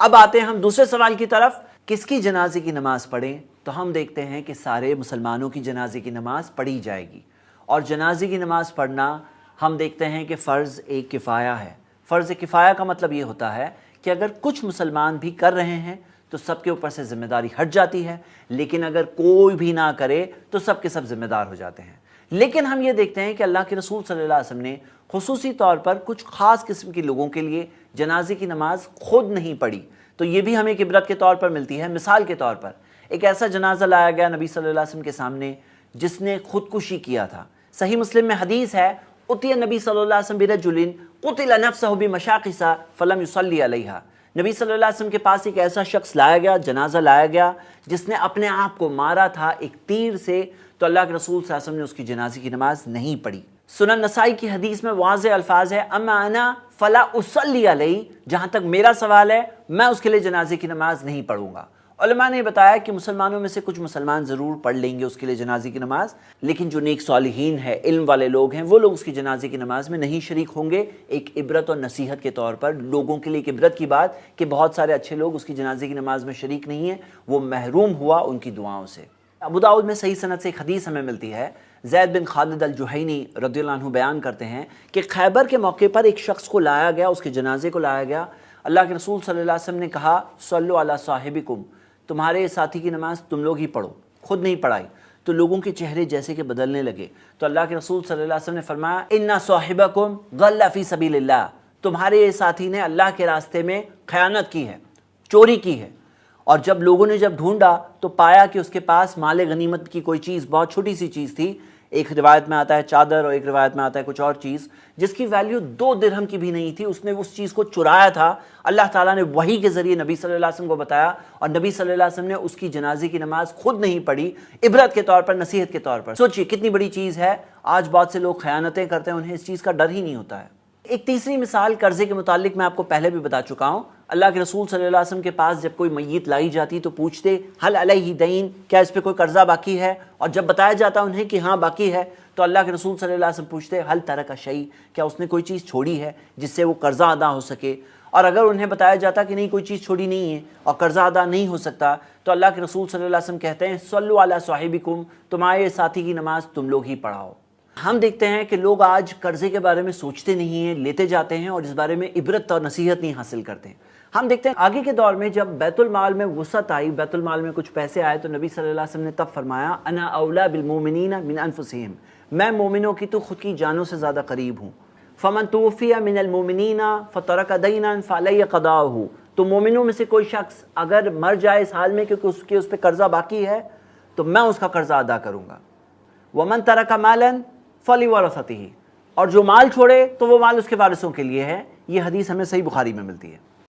اب آتے ہیں ہم دوسرے سوال کی طرف، کس کی جنازے کی نماز پڑھیں؟ تو ہم دیکھتے ہیں کہ سارے مسلمانوں کی جنازے کی نماز پڑھی جائے گی، اور جنازے کی نماز پڑھنا ہم دیکھتے ہیں کہ فرض ایک کفایہ ہے۔ فرض کفایہ کا مطلب یہ ہوتا ہے کہ اگر کچھ مسلمان بھی کر رہے ہیں تو سب کے اوپر سے ذمہ داری ہٹ جاتی ہے، لیکن اگر کوئی بھی نہ کرے تو سب کے سب ذمہ دار ہو جاتے ہیں۔ لیکن ہم یہ دیکھتے ہیں کہ اللہ کے رسول صلی اللہ علیہ وسلم نے خصوصی طور پر کچھ خاص قسم کے لوگوں کے لیے جنازے کی نماز خود نہیں پڑھی، تو یہ بھی ہمیں ایک عبرت کے طور پر ملتی ہے۔ مثال کے طور پر ایک ایسا جنازہ لایا گیا نبی صلی اللہ علیہ وسلم کے سامنے جس نے خودکشی کیا تھا۔ صحیح مسلم میں حدیث ہے، اتی نبی صلی اللہ علیہ وسلم برجل قتل نفسہ بمشاقص فلم یصلی علیہا۔ نبی صلی اللہ علیہ وسلم کے پاس ایک ایسا شخص لایا گیا، جنازہ لایا گیا جس نے اپنے آپ کو مارا تھا ایک تیر سے، تو اللہ کے رسول صلی اللہ علیہ وسلم نے اس کی جنازے کی نماز نہیں پڑھی۔ سنن نسائی کی حدیث میں واضح الفاظ ہے، اما انا فلا اصلی علیہ، جہاں تک میرا سوال ہے میں اس کے لیے جنازے کی نماز نہیں پڑھوں گا۔ علماء نے بتایا کہ مسلمانوں میں سے کچھ مسلمان ضرور پڑھ لیں گے اس کے لیے جنازے کی نماز، لیکن جو نیک صالحین ہیں، علم والے لوگ ہیں، وہ لوگ اس کی جنازے کی نماز میں نہیں شریک ہوں گے۔ ایک عبرت اور نصیحت کے طور پر لوگوں کے لیے ایک عبرت کی بات کہ بہت سارے اچھے لوگ اس کی جنازے کی نماز میں شریک نہیں ہیں، وہ محروم ہوا ان کی دعاؤں سے۔ ابو داؤد میں صحیح سند سے ایک حدیث ہمیں ملتی ہے، زید بن خالد الجہینی رضی اللہ عنہ بیان کرتے ہیں کہ خیبر کے موقع پر ایک شخص کو لایا گیا، اس کے جنازے کو لایا گیا۔ اللہ کے رسول صلی اللہ علیہ وسلم نے کہا، صلوا علی صاحبکم، تمہارے ساتھی کی نماز تم لوگ ہی پڑھو، خود نہیں پڑھائی۔ تو لوگوں کے چہرے جیسے کہ بدلنے لگے، تو اللہ کے رسول صلی اللہ علیہ وسلم نے فرمایا، ان صاحبکم غل فی سبیل اللہ، تمہارے ساتھی نے اللہ کے راستے میں خیانت کی ہے، چوری کی ہے۔ اور جب لوگوں نے ڈھونڈا تو پایا کہ اس کے پاس مال غنیمت کی کوئی چیز، بہت چھوٹی سی چیز تھی، ایک روایت میں آتا ہے چادر اور ایک روایت میں آتا ہے کچھ اور چیز، جس کی ویلیو 2 درہم کی بھی نہیں تھی، اس نے اس چیز کو چرایا تھا۔ اللہ تعالیٰ نے وحی کے ذریعے نبی صلی اللہ علیہ وسلم کو بتایا، اور نبی صلی اللہ علیہ وسلم نے اس کی جنازے کی نماز خود نہیں پڑھی، عبرت کے طور پر، نصیحت کے طور پر۔ سوچئے کتنی بڑی چیز ہے، آج بہت سے لوگ خیانتیں کرتے ہیں، انہیں اس چیز کا ڈر ہی نہیں ہوتا ہے۔ ایک تیسری مثال قرضے کے متعلق میں آپ کو پہلے بھی بتا چکا ہوں۔ اللہ کے رسول صلی اللہ علیہ وسلم کے پاس جب کوئی میت لائی جاتی تو پوچھتے، حل علیہ دین، کیا اس پہ کوئی قرضہ باقی ہے؟ اور جب بتایا جاتا انہیں کہ ہاں باقی ہے، تو اللہ کے رسول صلی اللہ علیہ وسلم پوچھتے، حل ترک شیء، کیا اس نے کوئی چیز چھوڑی ہے جس سے وہ قرضہ ادا ہو سکے؟ اور اگر انہیں بتایا جاتا کہ نہیں کوئی چیز چھوڑی نہیں ہے اور قرضہ ادا نہیں ہو سکتا، تو اللہ کے رسول صلی اللہ علیہ وسلم کہتے ہیں، صلوا علی صاحبکم، تمہارے ساتھی کی نماز تم لوگ ہی پڑھاؤ۔ ہم دیکھتے ہیں کہ لوگ آج قرضے کے بارے میں سوچتے نہیں ہیں، لیتے جاتے ہیں اور اس بارے میں عبرت اور نصیحت نہیں حاصل کرتے ہیں۔ ہم دیکھتے ہیں آگے کے دور میں جب بیت المال میں وسعت آئی، بیت المال میں کچھ پیسے آئے، تو نبی صلی اللہ علیہ وسلم نے تب فرمایا، انا اولا بالمؤمنین من انفسہم، میں مومنوں کی تو خود کی جانوں سے زیادہ قریب ہوں۔ فمن توفی من المؤمنین فترک دینا فعلی قضاؤہ، تو مومنوں میں سے کوئی شخص اگر مر جائے اس حال میں کہ اس پہ قرضہ باقی ہے تو میں اس کا قرضہ ادا کروں گا۔ ومن ترک مالا فلورثتہ، اور جو مال چھوڑے تو وہ مال اس کے وارثوں کے لیے ہے۔ یہ حدیث ہمیں صحیح بخاری میں ملتی ہے۔